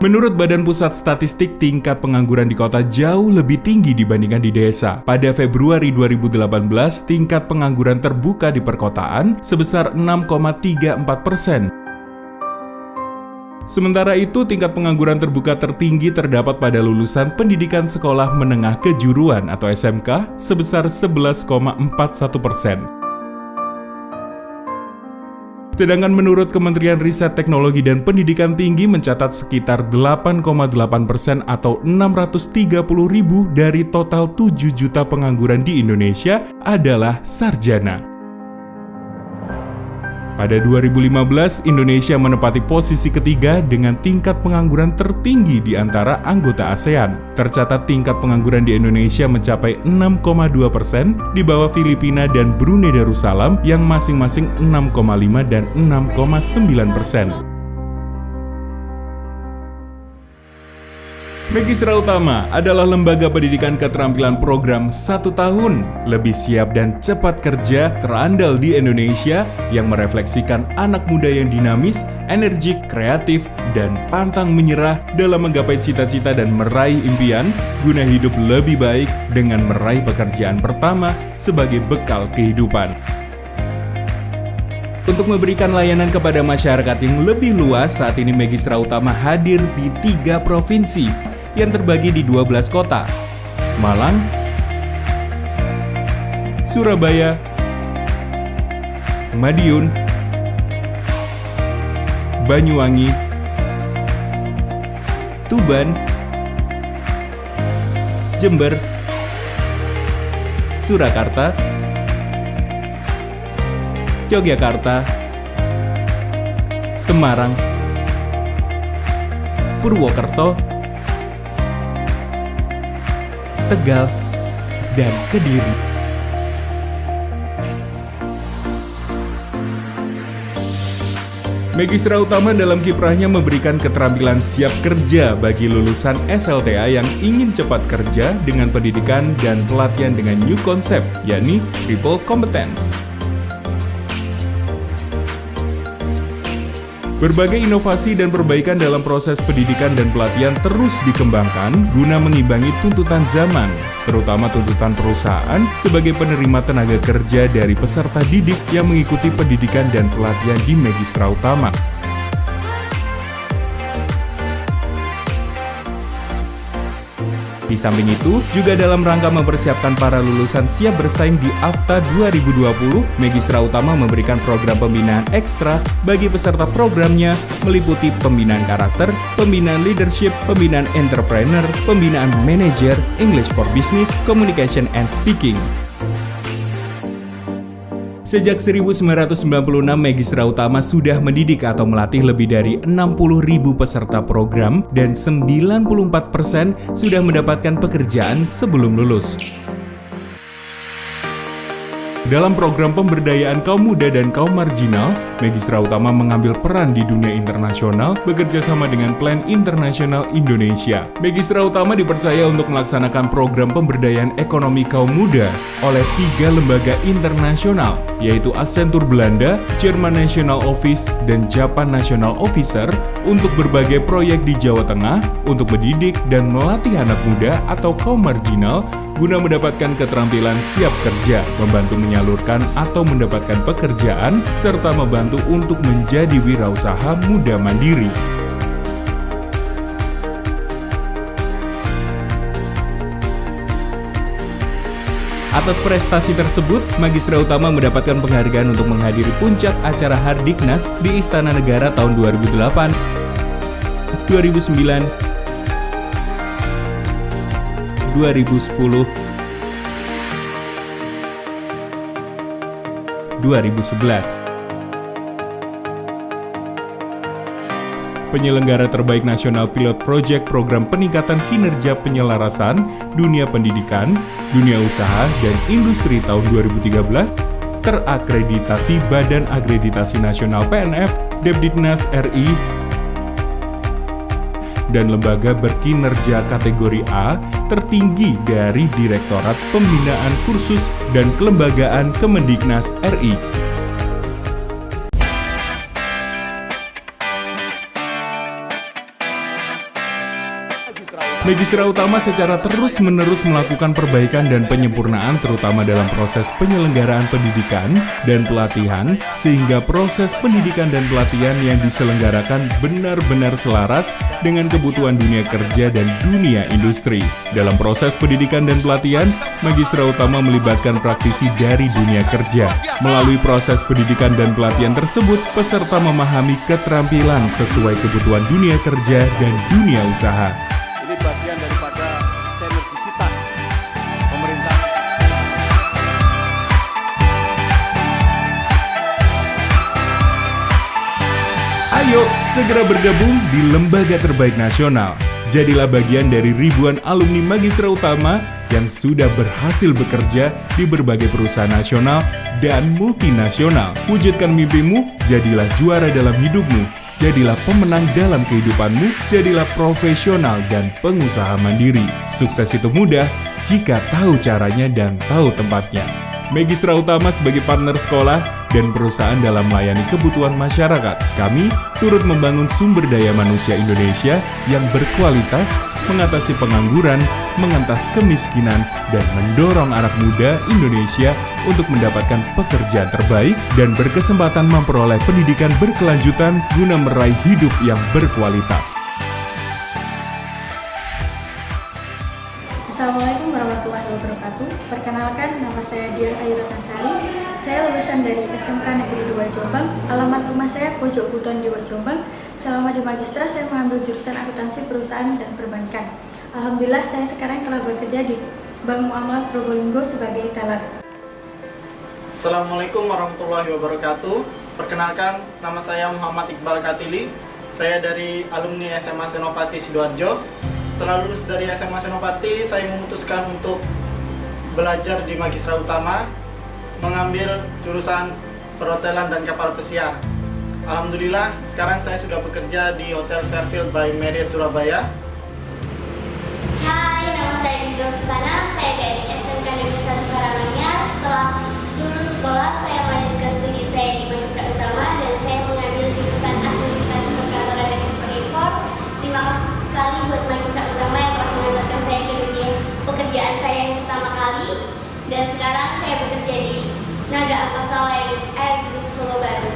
Menurut Badan Pusat Statistik, tingkat pengangguran di kota jauh lebih tinggi dibandingkan di desa. Pada Februari 2018, tingkat pengangguran terbuka di perkotaan sebesar 6,34%. Sementara itu, tingkat pengangguran terbuka tertinggi terdapat pada lulusan pendidikan sekolah menengah kejuruan atau SMK sebesar 11,41%. Sedangkan menurut Kementerian Riset Teknologi dan Pendidikan Tinggi mencatat sekitar 8,8% atau 630.000 dari total 7 juta pengangguran di Indonesia adalah sarjana. Pada 2015, Indonesia menempati posisi ketiga dengan tingkat pengangguran tertinggi di antara anggota ASEAN. Tercatat tingkat pengangguran di Indonesia mencapai 6,2%, di bawah Filipina dan Brunei Darussalam yang masing-masing 6,5 dan 6,9%. Megistra Utama adalah lembaga pendidikan keterampilan program 1 tahun, lebih siap dan cepat kerja, terandal di Indonesia yang merefleksikan anak muda yang dinamis, energik, kreatif, dan pantang menyerah dalam menggapai cita-cita dan meraih impian guna hidup lebih baik dengan meraih pekerjaan pertama sebagai bekal kehidupan. Untuk memberikan layanan kepada masyarakat yang lebih luas, saat ini Megistra Utama hadir di 3 provinsi yang terbagi di 12 kota: Malang, Surabaya, Madiun, Banyuwangi, Tuban, Jember, Surakarta, Yogyakarta, Semarang, Purwokerto, Tegal, dan Kediri. Megistra Utama dalam kiprahnya memberikan keterampilan siap kerja bagi lulusan SLTA yang ingin cepat kerja dengan pendidikan dan pelatihan dengan new concept, yakni triple competence. Berbagai inovasi dan perbaikan dalam proses pendidikan dan pelatihan terus dikembangkan guna mengimbangi tuntutan zaman, terutama tuntutan perusahaan sebagai penerima tenaga kerja dari peserta didik yang mengikuti pendidikan dan pelatihan di Megistra Utama. Di samping itu, juga dalam rangka mempersiapkan para lulusan siap bersaing di AFTA 2020, Megistra Utama memberikan program pembinaan ekstra bagi peserta programnya meliputi pembinaan karakter, pembinaan leadership, pembinaan entrepreneur, pembinaan manager, English for Business, Communication and Speaking. Sejak 1996, Megistra Utama sudah mendidik atau melatih lebih dari 60.000 peserta program dan 94% sudah mendapatkan pekerjaan sebelum lulus. Dalam program pemberdayaan kaum muda dan kaum marginal, Megistra Utama mengambil peran di dunia internasional bekerja sama dengan Plan Internasional Indonesia. Megistra Utama dipercaya untuk melaksanakan program pemberdayaan ekonomi kaum muda oleh 3 lembaga internasional, yaitu Accenture Belanda, German National Office, dan Japan National Officer untuk berbagai proyek di Jawa Tengah untuk mendidik dan melatih anak muda atau kaum marginal guna mendapatkan keterampilan siap kerja, membantu menyalurkan atau mendapatkan pekerjaan, serta membantu untuk menjadi wirausaha muda mandiri. Atas prestasi tersebut, Megistra Utama mendapatkan penghargaan untuk menghadiri puncak acara Hardiknas di Istana Negara tahun 2008, 2009, 2010, 2011. Penyelenggara terbaik nasional pilot project program peningkatan kinerja penyelarasan dunia pendidikan, dunia usaha, dan industri tahun 2013, terakreditasi Badan Akreditasi Nasional PNF, Depdiknas RI, dan lembaga berkinerja kategori A tertinggi dari Direktorat Pembinaan Kursus dan Kelembagaan Kemendiknas RI. Magistra Utama secara terus-menerus melakukan perbaikan dan penyempurnaan terutama dalam proses penyelenggaraan pendidikan dan pelatihan sehingga proses pendidikan dan pelatihan yang diselenggarakan benar-benar selaras dengan kebutuhan dunia kerja dan dunia industri. Dalam proses pendidikan dan pelatihan, Magistra Utama melibatkan praktisi dari dunia kerja. Melalui proses pendidikan dan pelatihan tersebut, peserta memahami keterampilan sesuai kebutuhan dunia kerja dan dunia usaha. Ini bagian daripada sinergisitas pemerintah. Ayo, segera bergabung di Lembaga Terbaik Nasional. Jadilah bagian dari ribuan alumni Magistra Utama yang sudah berhasil bekerja di berbagai perusahaan nasional dan multinasional. Wujudkan mimpimu, jadilah juara dalam hidupmu. Jadilah pemenang dalam kehidupanmu, jadilah profesional dan pengusaha mandiri. Sukses itu mudah jika tahu caranya dan tahu tempatnya. Magistra Utama sebagai partner sekolah dan perusahaan dalam melayani kebutuhan masyarakat. Kami turut membangun sumber daya manusia Indonesia yang berkualitas, mengatasi pengangguran, mengentas kemiskinan, dan mendorong anak muda Indonesia untuk mendapatkan pekerjaan terbaik dan berkesempatan memperoleh pendidikan berkelanjutan guna meraih hidup yang berkualitas. Assalamualaikum warahmatullahi wabarakatuh. Perkenalkan, nama saya Dian Ayu Ratnasari. Saya lulusan dari SMK Negeri 2 Jombang. Alamat rumah saya Pojok Buton Dewa Jombang. Selama di Magistra, saya mengambil jurusan akuntansi perusahaan dan perbankan. Alhamdulillah, saya sekarang telah bekerja di Bank Muamalat Probolinggo sebagai teller. Assalamualaikum warahmatullahi wabarakatuh. Perkenalkan, nama saya Muhammad Iqbal Katili. Saya dari alumni SMA Senopati Sidoarjo. Setelah lulus dari SMA Senopati, saya memutuskan untuk belajar di Magistra Utama, mengambil jurusan perhotelan dan kapal pesiar. Alhamdulillah, sekarang saya sudah bekerja di Hotel Fairfield by Marriott Surabaya. Hai, nama saya Dino Kesana. Saya dari SMK Negeri 1 Karanganyar. Setelah lulus sekolah, saya melanjutkan studi saya di Magistra Utama dan saya mengambil jurusan administrasi perkantoran dan ekspor impor. Terima kasih sekali buat Magistra Utama yang telah mengantarkan saya ke dunia pekerjaan saya yang pertama kali. Dan sekarang saya bekerja di Naga Angkasa Air Group Solo Baru.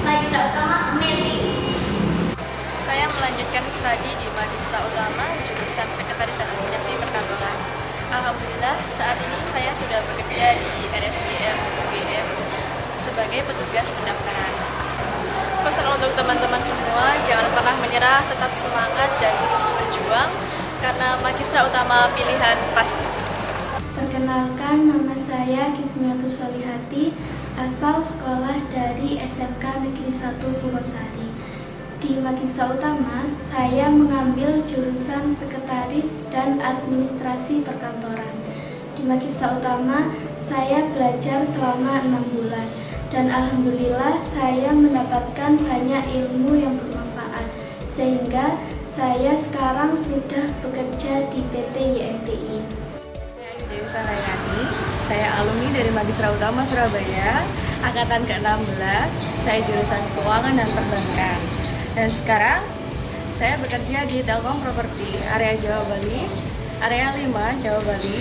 Magistra Utama amazing. Saya melanjutkan studi di Magistra Utama, jurusan Sekretaris dan Administrasi Perkantoran. Alhamdulillah, saat ini saya sudah bekerja di RSGM UGM sebagai petugas pendaftaran. Pesan untuk teman-teman semua, jangan pernah menyerah, tetap semangat dan terus berjuang, karena Magistra Utama pilihan pasti. Perkenalkan, nama saya Kismiatus Solihati, asal sekolah dari SMK Negeri 1 Purwosari. Di Magistra Utama, saya mengambil jurusan Sekretaris dan Administrasi Perkantoran. Di Magistra Utama, saya belajar selama 6 bulan. Dan alhamdulillah saya mendapatkan banyak ilmu yang bermanfaat. Sehingga saya sekarang sudah bekerja di PT YMTI. Dewi Sanayani, saya alumni dari Magistra Utama Surabaya, angkatan ke-16, saya jurusan Keuangan dan Perbankan. Dan sekarang saya bekerja di Telkom Properti, area Jawa Bali, area 5 Jawa Bali.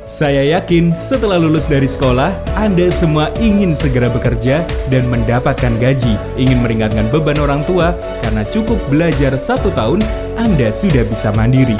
Saya yakin setelah lulus dari sekolah, Anda semua ingin segera bekerja dan mendapatkan gaji, ingin meringankan beban orang tua karena cukup belajar 1 tahun, Anda sudah bisa mandiri.